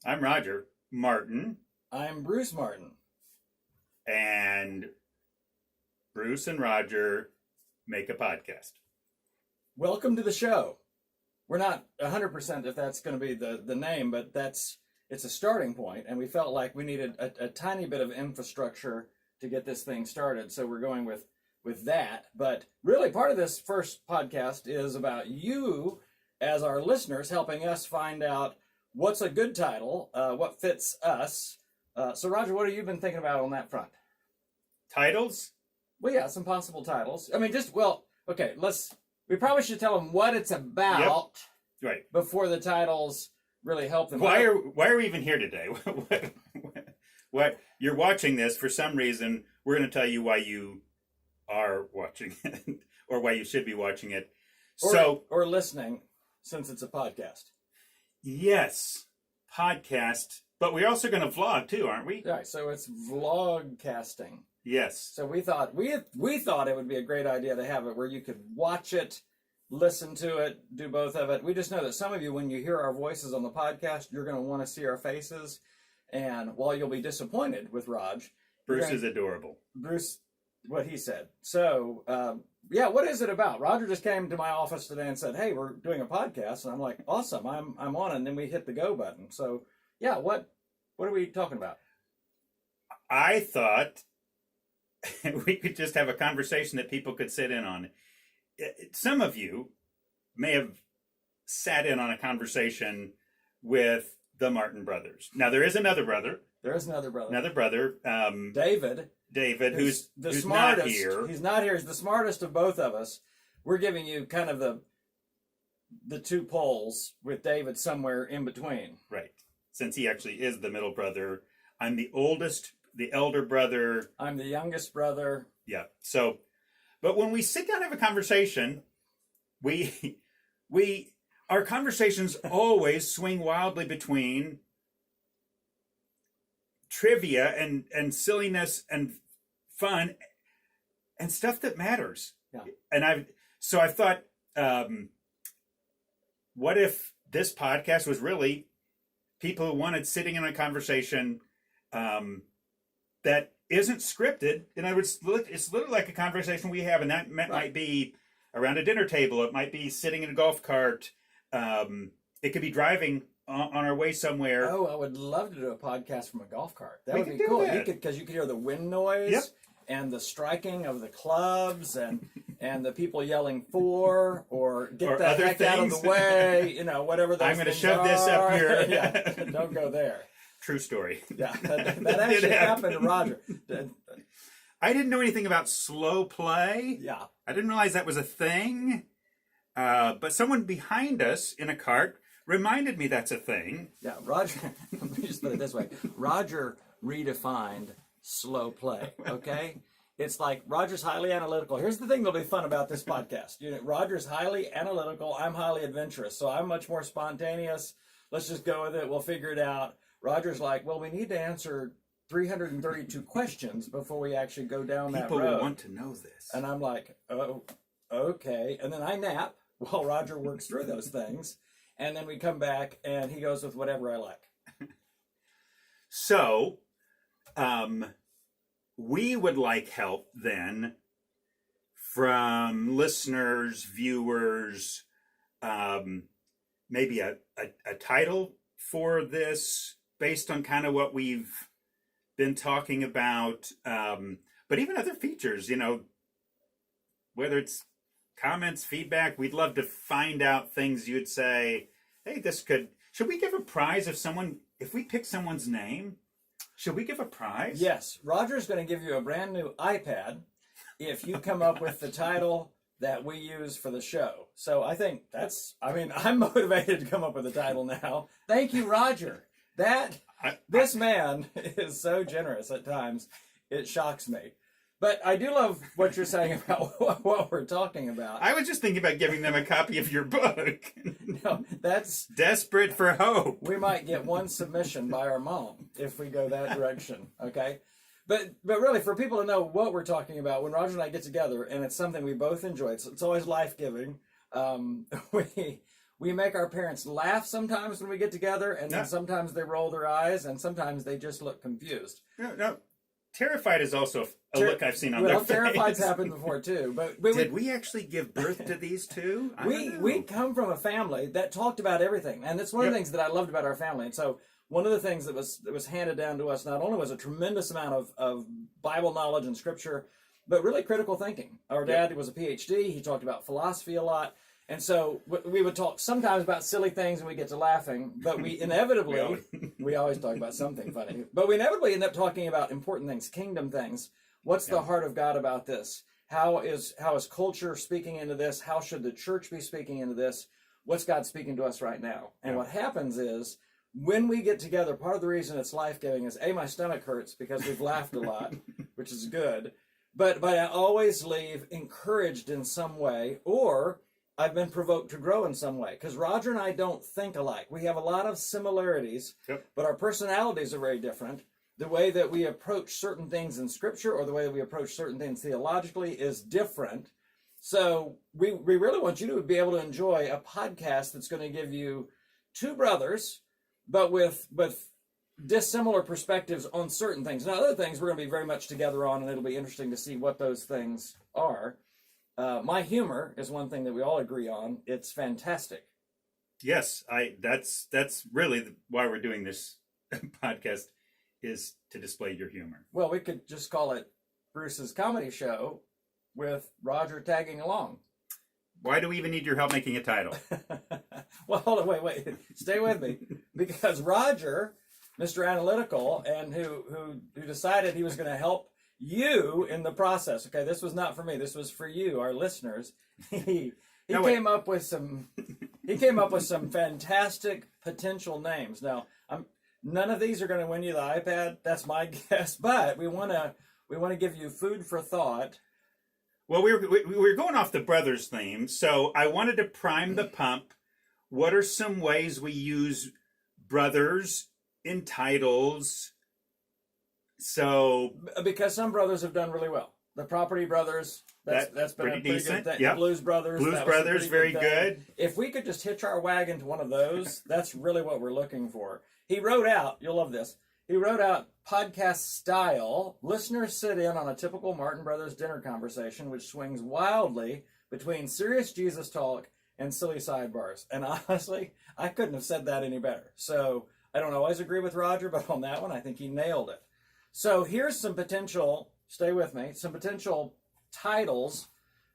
I'm Roger Martin, I'm Bruce Martin. and Bruce and Roger make a podcast. Welcome to the show. We're not 100% if that's going to be the name, but it's a starting point, and we felt like we needed a tiny bit of infrastructure to get this thing started, so we're going with that. But really, part of this first podcast is about you as our listeners helping us find out what's a good title, what fits us. So, Roger, what have you been thinking about on that front? Titles? Well, yeah, some possible titles. I mean, okay, we probably should tell them what it's about Right. before the titles really help them. Why are we even here today? What you're watching this for some reason? We're going to tell you why you are watching it, or why you should be watching it. Or listening, since it's a podcast. Yes, podcast. But we're also going to vlog too, aren't we? Right. So it's vlog casting. Yes. So we thought it would be a great idea to have it where you could watch it, listen to it, do both of it. We just know that some of you, when you hear our voices on the podcast, you're going to want to see our faces. And while you'll be disappointed with Raj, Bruce is adorable. Bruce, what he said. So, what is it about? Roger just came to my office today and said, "Hey, we're doing a podcast," and I'm like, "Awesome, I'm on it." And then we hit the go button. So, yeah, what are we talking about? I thought we could just have a conversation that people could sit in on. Some of you may have sat in on a conversation with the Martin brothers. Now, there is another brother. There is another brother. Another brother. David, who's the who's smartest. not here. He's not here. He's the smartest of both of us. We're giving you kind of the two poles with David somewhere in between. Right. Since he actually is the middle brother. I'm the oldest, the elder brother. I'm the youngest brother. Yeah. So, but when we sit down and have a conversation, our conversations always swing wildly between trivia and silliness and fun and stuff that matters. Yeah. And I thought, what if this podcast was really people who wanted sitting in a conversation that isn't scripted? In other words, it's literally like a conversation we have, and that might be around a dinner table. It might be sitting in a golf cart. It could be driving on our way somewhere. Oh, I would love to do a podcast from a golf cart. That would be cool. Because you could hear the wind noise and the striking of the clubs and the people yelling for or get the heck out of the way. Whatever those I'm going to things shove this up here. Yeah, don't go there. True story. Yeah, that actually happened to Roger. I didn't know anything about slow play. Yeah. I didn't realize that was a thing. But someone behind us in a cart reminded me that's a thing. Yeah, Roger, let me just put it this way. Roger redefined slow play, okay? It's like Roger's highly analytical. Here's the thing that'll be fun about this podcast. Roger's highly analytical. I'm highly adventurous. So I'm much more spontaneous. Let's just go with it. We'll figure it out. Roger's like, well, we need to answer 332 questions before we actually go down that road. People will want to know this. And I'm like, oh, okay. And then I nap while Roger works through those things. And then we come back, and he goes with whatever I like. So, we would like help then from listeners, viewers, maybe a title for this based on kind of what we've been talking about, but even other features, whether it's comments, feedback. We'd love to find out things you'd say, hey, should we give a prize if we pick someone's name? Should we give a prize? Yes. Roger's going to give you a brand new iPad if you come up with the title that we use for the show. So I think I'm motivated to come up with a title now. Thank you, Roger. This man is so generous at times. It shocks me. But I do love what you're saying about what we're talking about. I was just thinking about giving them a copy of your book. No, that's... Desperate for hope. We might get one submission by our mom if we go that direction, okay? But really, for people to know what we're talking about, when Roger and I get together, and it's something we both enjoy, it's always life-giving, We make our parents laugh sometimes when we get together, and then sometimes they roll their eyes, and sometimes they just look confused. No. Terrified is also a look I've seen on their face. Well, terrified's happened before too. But did we actually give birth to these two? We come from a family that talked about everything, and it's one of the things that I loved about our family. And so one of the things that was handed down to us not only was a tremendous amount of Bible knowledge and Scripture, but really critical thinking. Our dad was a PhD. He talked about philosophy a lot. And so we would talk sometimes about silly things and we get to laughing, but we inevitably, we always talk about something funny, but we inevitably end up talking about important things, kingdom things. What's the heart of God about this? How is culture speaking into this? How should the church be speaking into this? What's God speaking to us right now? And what happens is when we get together, part of the reason it's life-giving is my stomach hurts because we've laughed a lot, which is good, but I always leave encouraged in some way, or I've been provoked to grow in some way, because Roger and I don't think alike. We have a lot of similarities, but our personalities are very different. The way that we approach certain things in Scripture or the way that we approach certain things theologically is different. So we really want you to be able to enjoy a podcast that's going to give you two brothers, but with dissimilar perspectives on certain things. Now, other things we're going to be very much together on, and it'll be interesting to see what those things are. My humor is one thing that we all agree on. It's fantastic. Yes, that's really why we're doing this podcast, is to display your humor. Well, we could just call it Bruce's Comedy Show with Roger tagging along. Why do we even need your help making a title? Well, hold on, wait. Stay with me. Because Roger, Mr. Analytical, and who decided he was going to help you in the process. Okay, this was not for me. This was for you, our listeners. He came up with some fantastic potential names. Now, none of these are going to win you the iPad. That's my guess. But we want to give you food for thought. Well, we were going off the brothers theme, so I wanted to prime the pump. What are some ways we use brothers in titles? So, because some brothers have done really well. The Property Brothers, that's been pretty a pretty decent. good thing. Yep. Blues Brothers, very good. If we could just hitch our wagon to one of those, that's really what we're looking for. He wrote out, you'll love this, he wrote out podcast style. Listeners sit in on a typical Martin Brothers dinner conversation, which swings wildly between serious Jesus talk and silly sidebars. And honestly, I couldn't have said that any better. So I don't always agree with Roger, but on that one, I think he nailed it. So here's some potential, stay with me, some potential titles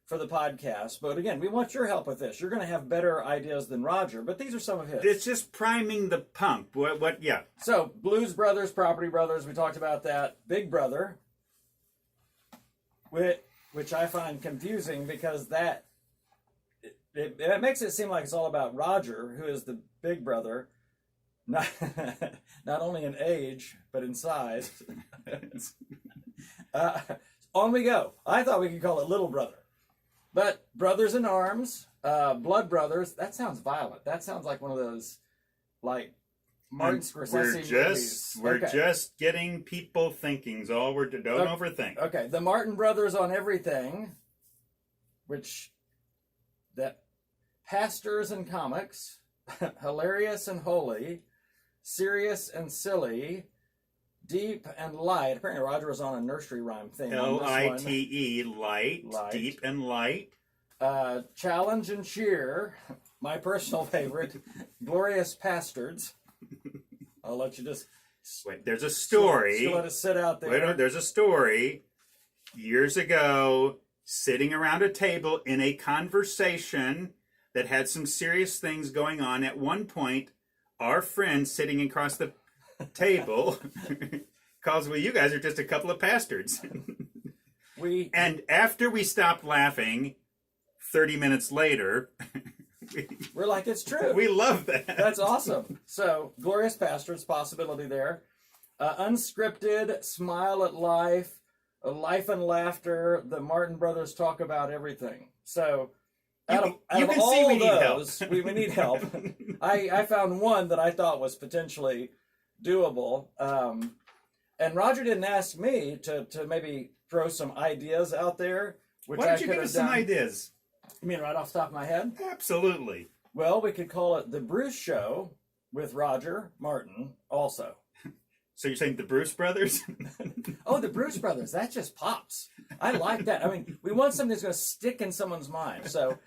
for the podcast. But again, we want your help with this. You're going to have better ideas than Roger, but these are some of his. It's just priming the pump. Yeah. So Blues Brothers, Property Brothers, we talked about that. Big Brother, which I find confusing because that it makes it seem like it's all about Roger, who is the big brother. Not only in age, but in size. On we go. I thought we could call it Little Brother. But Brothers in Arms, Blood Brothers, that sounds violent. That sounds like one of those, like, Martin Scorsese movies. We're just getting people thinking. Don't overthink. Okay, the Martin Brothers on Everything, Pastors and Comics, Hilarious and Holy, Serious and Silly, Deep and Light. Apparently Roger was on a nursery rhyme thing. Lite, light, deep and light. Challenge and Cheer, my personal favorite, Inglorious Pastords. I'll let you just... Wait, there's a story. Still let it sit out there. Wait, there's a story. Years ago, sitting around a table in a conversation that had some serious things going on. At one point, our friend sitting across the table calls, well, you guys are just a couple of pastards. And after we stopped laughing, 30 minutes later, we're like, it's true. We love that. That's awesome. So, Glorious Pastords, possibility there. Unscripted, Smile at Life, Life and Laughter, the Martin Brothers talk about everything. So, out of all those, we need help. I found one that I thought was potentially doable. And Roger didn't ask me to maybe throw some ideas out there. Why don't you give us some ideas? You mean right off the top of my head? Absolutely. Well, we could call it The Bruce Show with Roger Martin also. So you're saying the Bruce Brothers? Oh, the Bruce Brothers. That just pops. I like that. I mean, we want something that's going to stick in someone's mind. So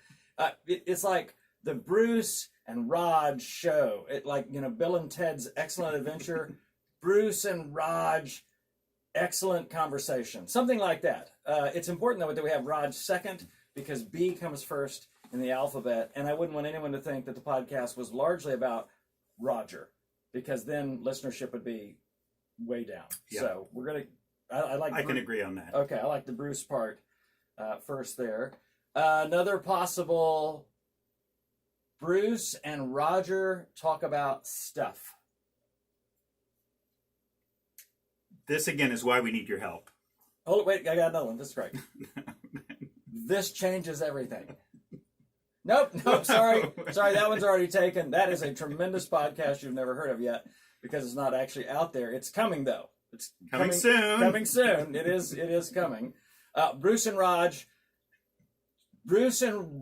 it's like the Bruce and Raj Show. It like, Bill and Ted's Excellent Adventure. Bruce and Raj, excellent conversation. Something like that. It's important, though, that we have Raj second because B comes first in the alphabet. And I wouldn't want anyone to think that the podcast was largely about Roger because then listenership would be way down. Yeah. So we're going to... I can agree on that. Okay, I like the Bruce part first there. Another possible... Bruce and Roger talk about stuff. This, again, is why we need your help. Oh, wait, I got another one. This is great. This changes everything. Nope, sorry. Sorry, that one's already taken. That is a tremendous podcast you've never heard of yet because it's not actually out there. It's coming, though. It's coming soon. Coming soon. It is coming. Bruce and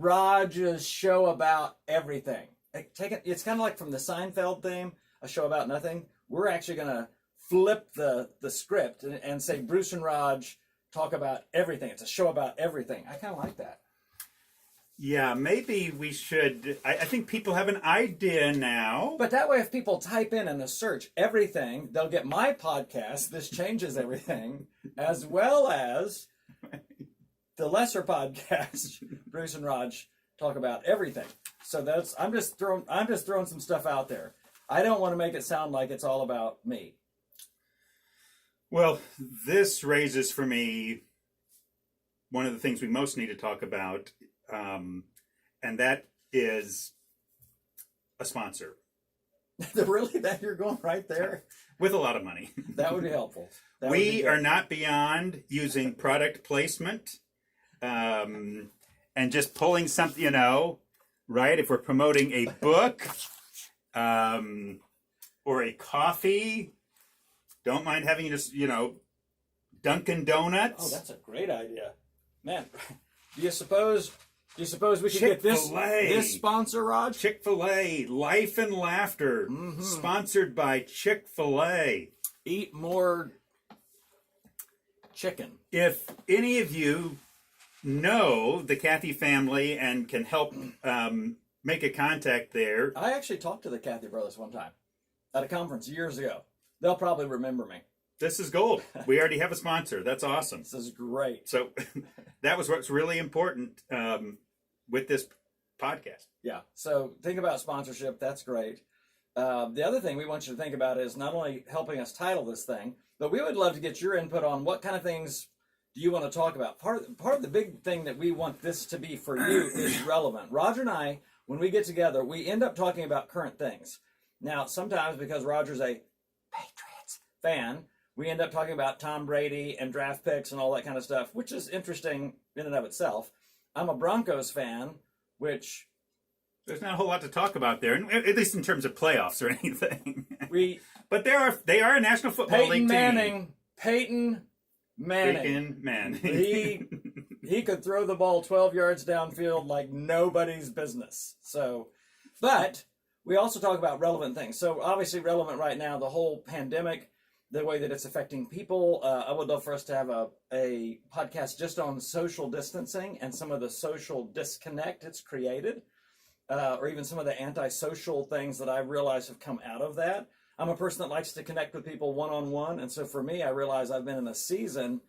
Raj's show about everything. It's kind of like from the Seinfeld theme, a show about nothing. We're actually going to flip the script and say Bruce and Raj talk about everything. It's a show about everything. I kind of like that. Yeah, maybe we should. I think people have an idea now. But that way, if people type in the search everything, they'll get my podcast, This Changes Everything, as well as the lesser podcast, Bruce and Raj talk about everything. So I'm just throwing some stuff out there. I don't want to make it sound like it's all about me. Well, this raises for me one of the things we most need to talk about, and that is a sponsor. Really? That you're going right there? With a lot of money. That would be helpful. We are not beyond using product placement and just pulling something, right? If we're promoting a book or a coffee, don't mind having just, Dunkin' Donuts. Oh, that's a great idea. Man, do you suppose we could get this sponsor, Raj? Chick-fil-A, Life and Laughter, sponsored by Chick-fil-A. Eat more chicken. If any of you know the Cathy family and can help make a contact there. I actually talked to the Cathy brothers one time at a conference years ago. They'll probably remember me. This is gold. We already have a sponsor. That's awesome. This is great. So that was what's really important with this podcast. Yeah. So think about sponsorship. That's great. The other thing we want you to think about is not only helping us title this thing, but we would love to get your input on what kind of things do you want to talk about. Part of the big thing that we want this to be for you is relevant. Roger and I, when we get together, we end up talking about current things. Now, sometimes because Roger's a Patriots fan, we end up talking about Tom Brady and draft picks and all that kind of stuff, which is interesting in and of itself. I'm a Broncos fan, which... There's not a whole lot to talk about there, at least in terms of playoffs or anything. But they are a National Football League team. Peyton Manning. He could throw the ball 12 yards downfield like nobody's business. So, but we also talk about relevant things. So obviously relevant right now, the whole pandemic, the way that it's affecting people. I would love for us to have a podcast just on social distancing and some of the social disconnect it's created, or even some of the antisocial things that I realize have come out of that. I'm a person that likes to connect with people one-on-one, and so for me, I realize I've been in a season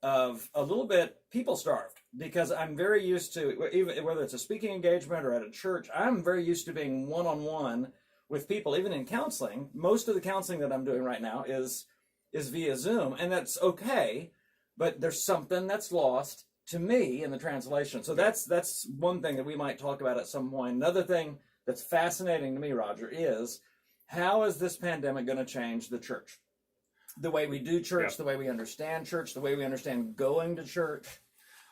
of a little bit people-starved because I'm very used to, even whether it's a speaking engagement or at a church, I'm very used to being one-on-one with people, even in counseling. Most of the counseling that I'm doing right now is via Zoom, and that's okay, but there's something that's lost to me in the translation. So that's one thing that we might talk about at some point. Another thing that's fascinating to me, Roger, is how is this pandemic going to change the church? The way we do church, the way we understand church, the way we understand going to church.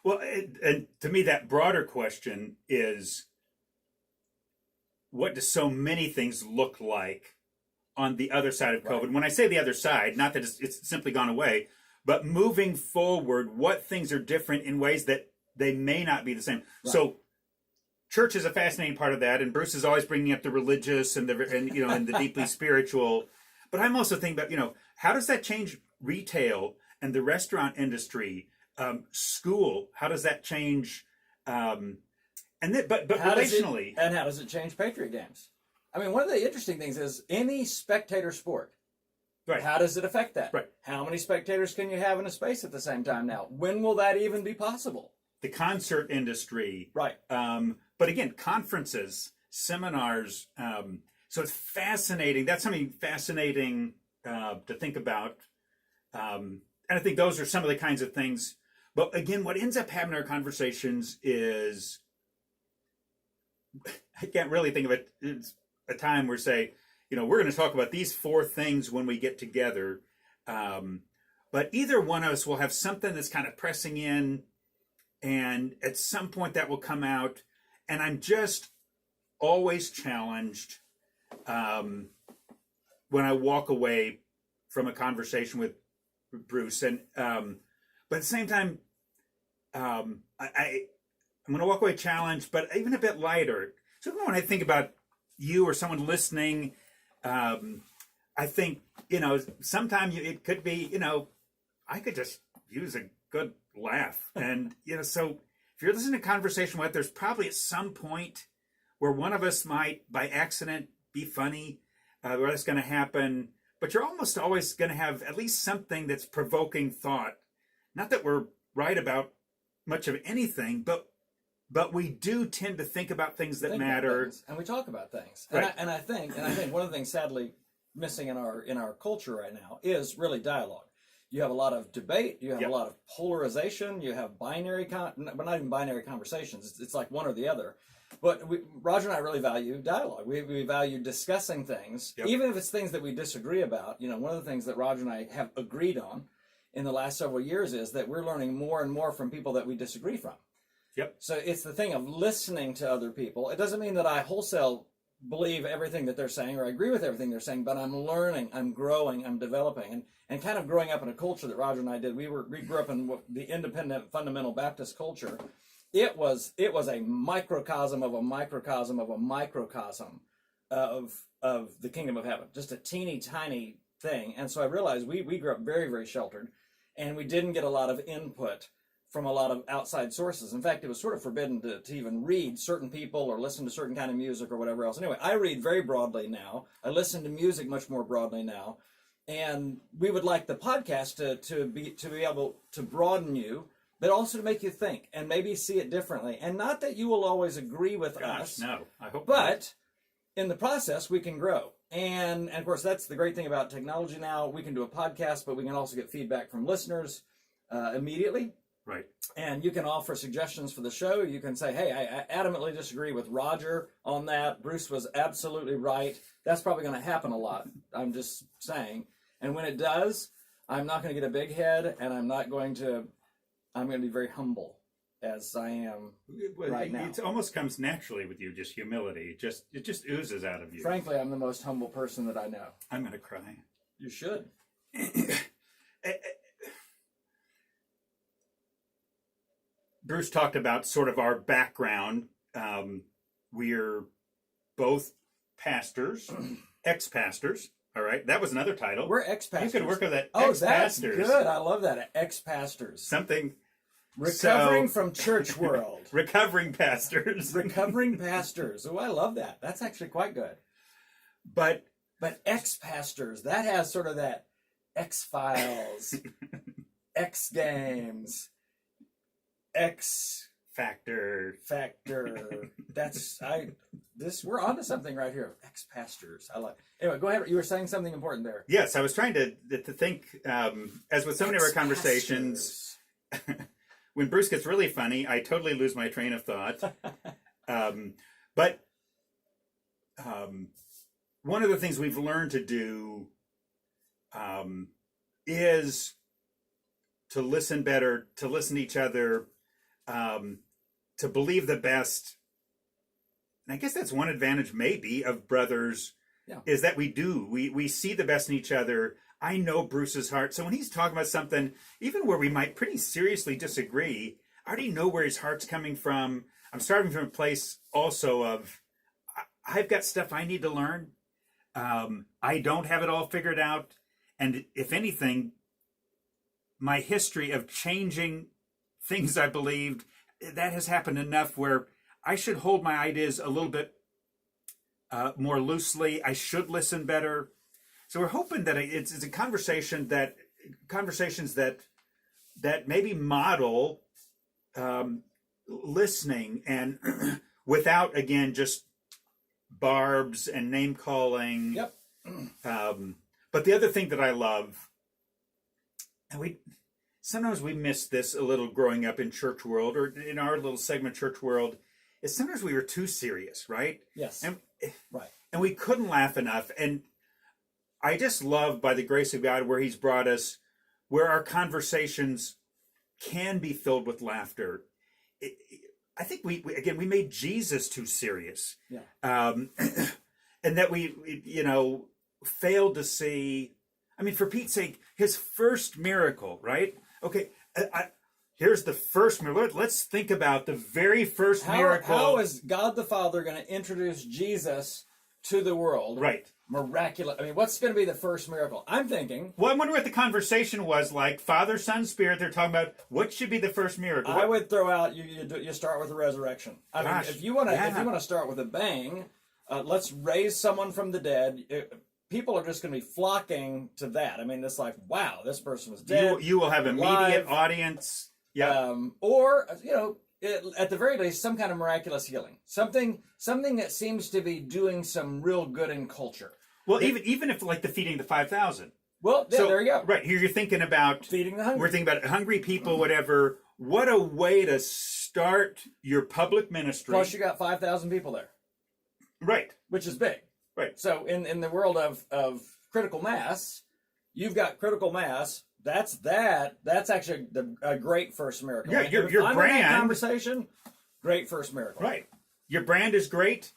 Well, and to me, that broader question is, what do so many things look like on the other side of COVID? Right. When I say the other side, not that it's simply gone away, but moving forward, what things are different in ways that they may not be the same. Right. So church is a fascinating part of that, and Bruce is always bringing up the religious and and the deeply spiritual. But I'm also thinking about how does that change retail and the restaurant industry, school? How does that change? But relationally, and how does it change Patriot games? I mean, one of the interesting things is any spectator sport. Right. How does it affect that? Right. How many spectators can you have in a space at the same time now? When will that even be possible? The concert industry. Right. But again, conferences, seminars. So it's fascinating. That's something fascinating to think about. And I think those are some of the kinds of things. But again, what ends up happening in our conversations is, I can't really think of it. It's a time where say, we're going to talk about these 4 things when we get together. But either one of us will have something that's kind of pressing in, and at some point that will come out. And I'm just always challenged when I walk away from a conversation with Bruce. And but at the same time, I'm going to walk away challenged, but even a bit lighter. So when I think about you or someone listening, I think, sometimes it could be, I could just use a good laugh. And, so if you're listening to a conversation with, there's probably at some point where one of us might, by accident, be funny, where that's going to happen. But you're almost always going to have at least something that's provoking thought. Not that we're right about much of anything, but we do tend to think about things that matter, and we talk about things. Right. And I think one of the things sadly missing in our culture right now is really dialogue. You have a lot of debate. You have a lot of polarization. You have binary, but not even binary conversations. It's like one or the other. But Roger and I really value dialogue. We value discussing things, even if it's things that we disagree about. One of the things that Roger and I have agreed on in the last several years is that we're learning more and more from people that we disagree from. Yep. So it's the thing of listening to other people. It doesn't mean that I wholesale believe everything that they're saying or I agree with everything they're saying, but I'm learning, I'm growing, I'm developing. And kind of growing up in a culture that Roger and I did, we grew up in the independent fundamental Baptist culture. It was a microcosm of a microcosm of a microcosm of the kingdom of heaven. Just a teeny tiny thing. And so I realized we grew up very, very sheltered, and we didn't get a lot of input from a lot of outside sources. In fact, it was sort of forbidden to even read certain people or listen to certain kind of music or whatever else. Anyway, I read very broadly now. I listen to music much more broadly now. And we would like the podcast to be able to broaden you, but also to make you think and maybe see it differently. And not that you will always agree with us. No, I hope but in the process, we can grow. And of course, that's the great thing about technology now. We can do a podcast, but we can also get feedback from listeners immediately. Right. And you can offer suggestions for the show. You can say, hey, I adamantly disagree with Roger on that. Bruce was absolutely right. That's probably going to happen a lot. I'm just saying. And when it does, I'm not going to get a big head, and I'm going to be very humble, as I am right now. It almost comes naturally with you, just humility. It just oozes out of you. Frankly, I'm the most humble person that I know. I'm going to cry. You should. Bruce talked about sort of our background. We're both pastors, ex-pastors. All right, that was another title. We're ex-pastors. You could work with that. Oh, ex-pastors. That's good. I love that. Ex-pastors. Something. Recovering from church world. Recovering pastors. Recovering pastors. Oh, I love that. That's actually quite good. But ex-pastors, that has sort of that X-Files, X-Games, Factor. We're onto something right here. Ex-pastors. I like. Anyway, go ahead. You were saying something important there. Yes, I was trying to think. As with so many of our conversations, when Bruce gets really funny, I totally lose my train of thought. But one of the things we've learned to do is to listen better, to listen to each other. To believe the best. And I guess that's one advantage maybe of brothers, is that we see the best in each other. I know Bruce's heart. So when he's talking about something, even where we might pretty seriously disagree, I already know where his heart's coming from. I'm starting from a place also of I've got stuff I need to learn. I don't have it all figured out, and if anything, my history of changing things I believed, that has happened enough where I should hold my ideas a little bit more loosely. I should listen better. So we're hoping that it's a conversations that maybe model listening and without, again, just barbs and name calling. Yep. But the other thing that I love, and sometimes we miss this a little growing up in church world, or in our little segment church world, is sometimes we were too serious, right? Yes. Right. And we couldn't laugh enough. And I just love, by the grace of God, where he's brought us, where our conversations can be filled with laughter. I think we made Jesus too serious. Yeah. And that we failed to see, I mean, for Pete's sake, his first miracle, right? Okay, here's the first miracle. Let's think about the very first miracle. How is God the Father going to introduce Jesus to the world? Right. Miraculous. I mean, what's going to be the first miracle? I'm thinking. Well, I wonder what the conversation was like. Father, Son, Spirit. They're talking about what should be the first miracle. I would throw out you start with the resurrection. I mean, if you want to start with a bang, let's raise someone from the dead. People are just going to be flocking to that. I mean, it's like, wow, this person was dead. You will have immediate audience. Yeah. Or at the very least, some kind of miraculous healing. Something that seems to be doing some real good in culture. Well, even if like the feeding the 5,000. Well, yeah, so, there you go. Right, here you're thinking about feeding the hungry. We're thinking about hungry people, whatever. What a way to start your public ministry. Plus, you got 5,000 people there. Right. Which is big. Right. So in the world of critical mass, you've got critical mass. That's actually a great first miracle. Yeah, your I'm brand. In that conversation, great first miracle. Right. Your brand is great.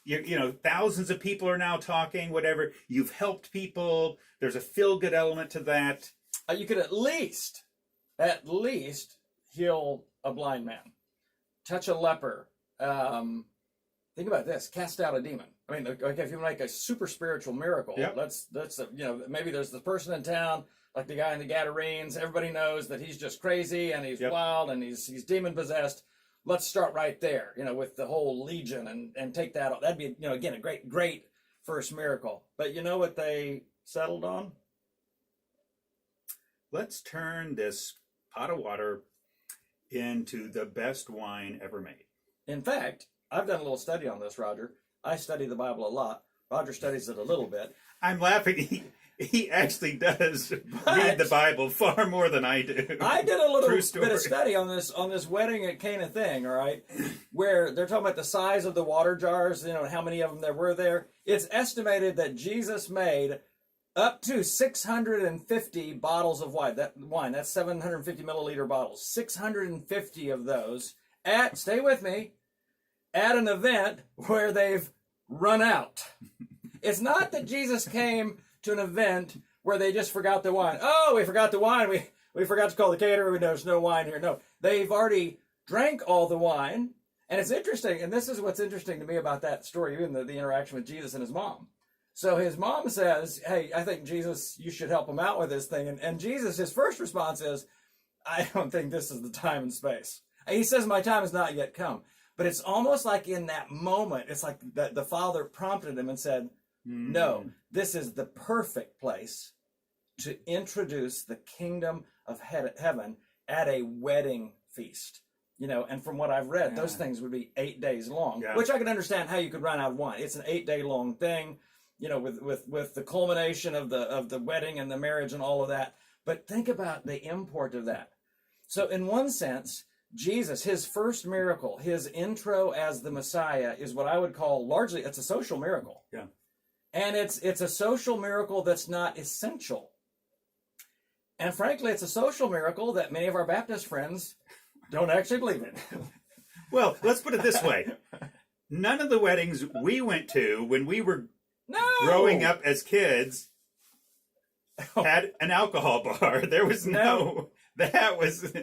Thousands of people are now talking, whatever. You've helped people. There's a feel-good element to that. You could at least heal a blind man, touch a leper. Think about this: cast out a demon. I mean, okay, if you make a super spiritual miracle, yep. let's maybe there's the person in town, like the guy in the Gadarenes. Everybody knows that he's just crazy and he's wild and he's demon possessed. Let's start right there, with the whole legion and take that off. That'd be, again, a great first miracle. But you know what they settled on? Let's turn this pot of water into the best wine ever made. In fact, I've done a little study on this, Roger. I study the Bible a lot. Roger studies it a little bit. I'm laughing. He actually does read the Bible far more than I do. I did a little bit of study on this wedding at Cana thing, all right, where they're talking about the size of the water jars, how many of them there were there. It's estimated that Jesus made up to 650 bottles of wine. That's 750 milliliter bottles. 650 of those stay with me, at an event where they've run out. It's not that Jesus came to an event where they just forgot the wine. Oh, we forgot the wine. We forgot to call the caterer. There's no wine here. No, they've already drank all the wine. And it's interesting, and this is what's interesting to me about that story, even the interaction with Jesus and his mom. So his mom says, hey, I think, Jesus, you should help him out with this thing. And Jesus, his first response is, I don't think this is the time and space. He says, my time has not yet come. But it's almost like in that moment, it's like the Father prompted him and said, no, this is the perfect place to introduce the kingdom of heaven at a wedding feast. And from what I've read, those things would be 8 days long, which I can understand how you could run out of wine. It's an 8-day long thing, with the culmination of the wedding and the marriage and all of that. But think about the import of that. So in one sense, Jesus, his first miracle, his intro as the Messiah, is what I would call largely, it's a social miracle. Yeah. And it's a social miracle that's not essential. And frankly, it's a social miracle that many of our Baptist friends don't actually believe in. Well, let's put it this way. None of the weddings we went to when we were growing up as kids had an alcohol bar. There was that was...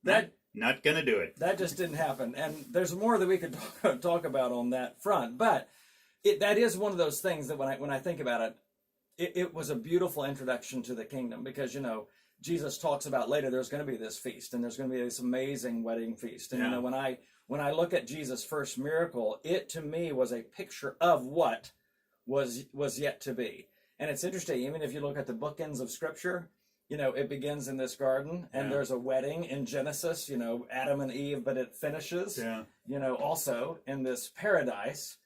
That Not gonna do it. That just didn't happen. And there's more that we could talk about on that front. But that is one of those things that when I think about it, it was a beautiful introduction to the kingdom, because, Jesus talks about later there's going to be this feast, and there's going to be this amazing wedding feast. And, when I look at Jesus' first miracle, it to me was a picture of what was yet to be. And it's interesting, even if you look at the bookends of Scripture, it begins in this garden, and there's a wedding in Genesis, Adam and Eve, but it finishes, also in this paradise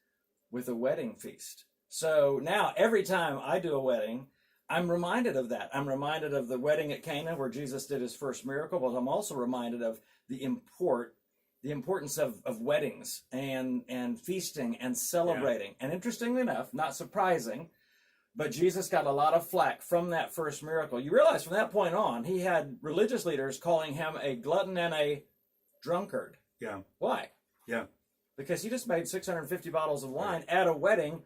with a wedding feast. So now every time I do a wedding, I'm reminded of that. I'm reminded of the wedding at Cana where Jesus did his first miracle, but I'm also reminded of the importance of weddings and feasting and celebrating. And interestingly enough, not surprising, but Jesus got a lot of flack from that first miracle. You realize from that point on, he had religious leaders calling him a glutton and a drunkard. Yeah. Why? Yeah. Because he just made 650 bottles of wine at a wedding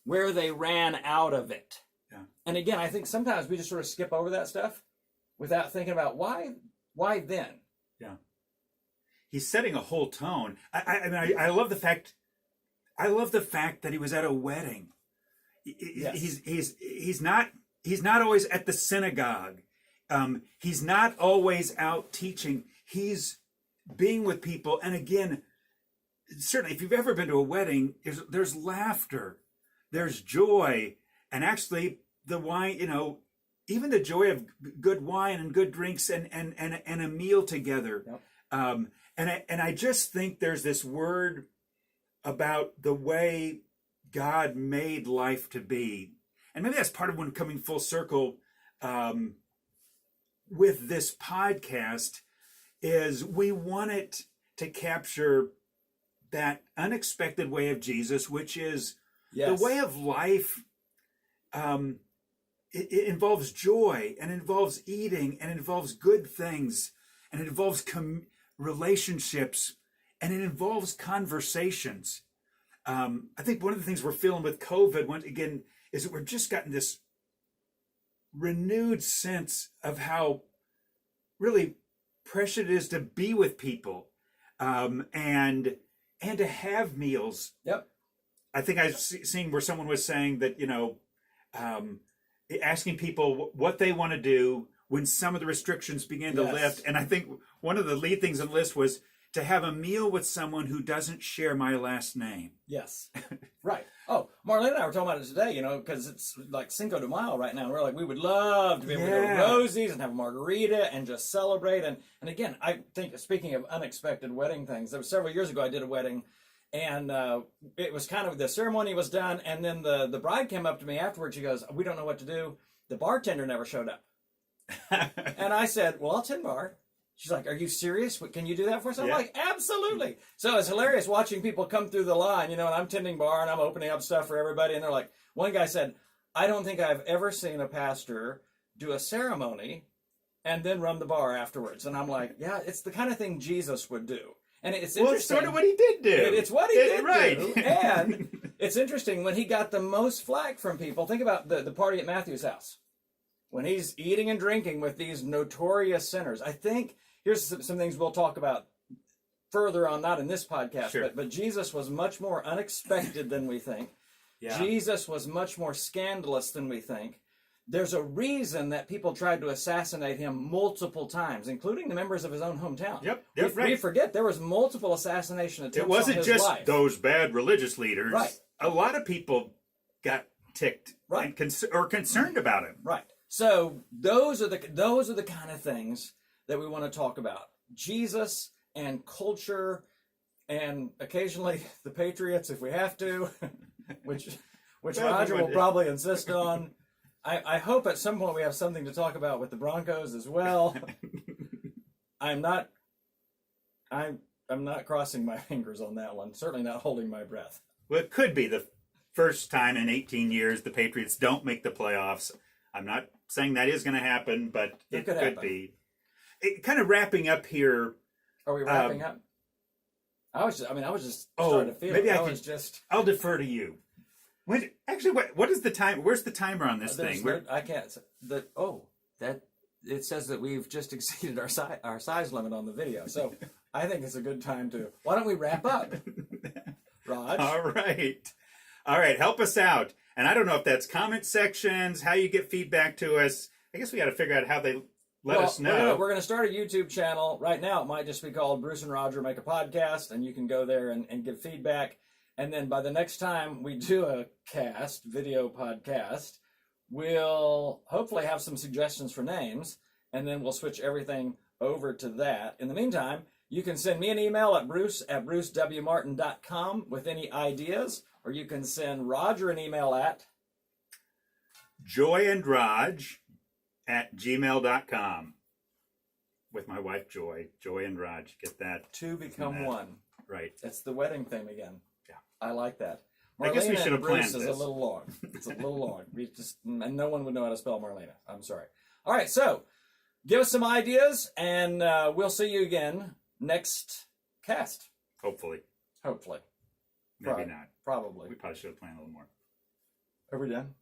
where they ran out of it. Yeah. And again, I think sometimes we just sort of skip over that stuff without thinking about why then. Yeah. He's setting a whole tone. I love the fact. I love the fact that he was at a wedding. Yes. He's not always at the synagogue. He's not always out teaching. He's being with people. And again, certainly if you've ever been to a wedding, there's laughter, there's joy, and actually the wine, even the joy of good wine and good drinks and a meal together. Yep. And I just think there's this word about the way God made life to be. And maybe that's part of when coming full circle with this podcast is we want it to capture that unexpected way of Jesus, which is the way of life. It involves joy, and it involves eating, and it involves good things, and it involves relationships, and it involves conversations. I think one of the things we're feeling with COVID, once again, is that we're just gotten this renewed sense of how really precious it is to be with people, and to have meals. Yep. I think I've seen where someone was saying that, asking people what they want to do when some of the restrictions began to lift. And I think one of the lead things on the list was to have a meal with someone who doesn't share my last name. Yes. Right. Oh, Marlene and I were talking about it today, because it's like Cinco de Mayo right now. And we're like, we would love to be able to go to Rosie's and have a margarita and just celebrate. And again, I think, speaking of unexpected wedding things, there was several years ago I did a wedding, and it was kind of, the ceremony was done, and then the bride came up to me afterwards. She goes, we don't know what to do. The bartender never showed up. And I said, well, I'll tend bar. She's like, are you serious? Can you do that for us? I'm like, absolutely. So it's hilarious watching people come through the line, and I'm tending bar and I'm opening up stuff for everybody. And they're like, one guy said, I don't think I've ever seen a pastor do a ceremony and then run the bar afterwards. And I'm like, yeah, it's the kind of thing Jesus would do. And it's interesting. It's sort of what he did do. It's what he did right. do. And it's interesting, when he got the most flack from people, think about the party at Matthew's house. When he's eating and drinking with these notorious sinners. I think, here's some things we'll talk about further on, not in this podcast, but Jesus was much more unexpected than we think. Yeah. Jesus was much more scandalous than we think. There's a reason that people tried to assassinate him multiple times, including the members of his own hometown. We forget there was multiple assassination attempts. It wasn't on his just life. Those bad religious leaders. Right. A lot of people got ticked and or concerned about him. Right. So those are the kind of things that we want to talk about. Jesus and culture, and occasionally the Patriots if we have to, which Roger will probably insist on. I hope at some point we have something to talk about with the Broncos as well. I'm not crossing my fingers on that one. Certainly not holding my breath. Well, it could be the first time in 18 years the Patriots don't make the playoffs. I'm not saying that is going to happen, but it could be. Kind of wrapping up here. Are we wrapping up? I was just starting to feel maybe it. I'll defer to you. What is the time? Where's the timer on this thing? I can't. it says that we've just exceeded our size limit on the video. So I think it's a good time to. Why don't we wrap up, Raj? All right. Help us out. And I don't know if that's comment sections, how you get feedback to us. I guess we got to figure out how they let us know. We're going to start a YouTube channel. Right now, it might just be called Bruce and Roger Make a Podcast, and you can go there and give feedback. And then by the next time we do a video podcast, we'll hopefully have some suggestions for names, and then we'll switch everything over to that. In the meantime, you can send me an email at bruce@brucewmartin.com with any ideas, or you can send Roger an email at joyandraj@gmail.com with my wife Joy and Raj. Get that? Two become one. Right. That's the wedding theme again. Yeah. I like that. I guess we Marlena should have and Bruce planned is this. a little long. It's a little long. And no one would know how to spell Marlena. I'm sorry. All right, so give us some ideas, and we'll see you again next cast. Hopefully. Hopefully. Maybe not. Probably. We probably should have planned a little more. Are we done?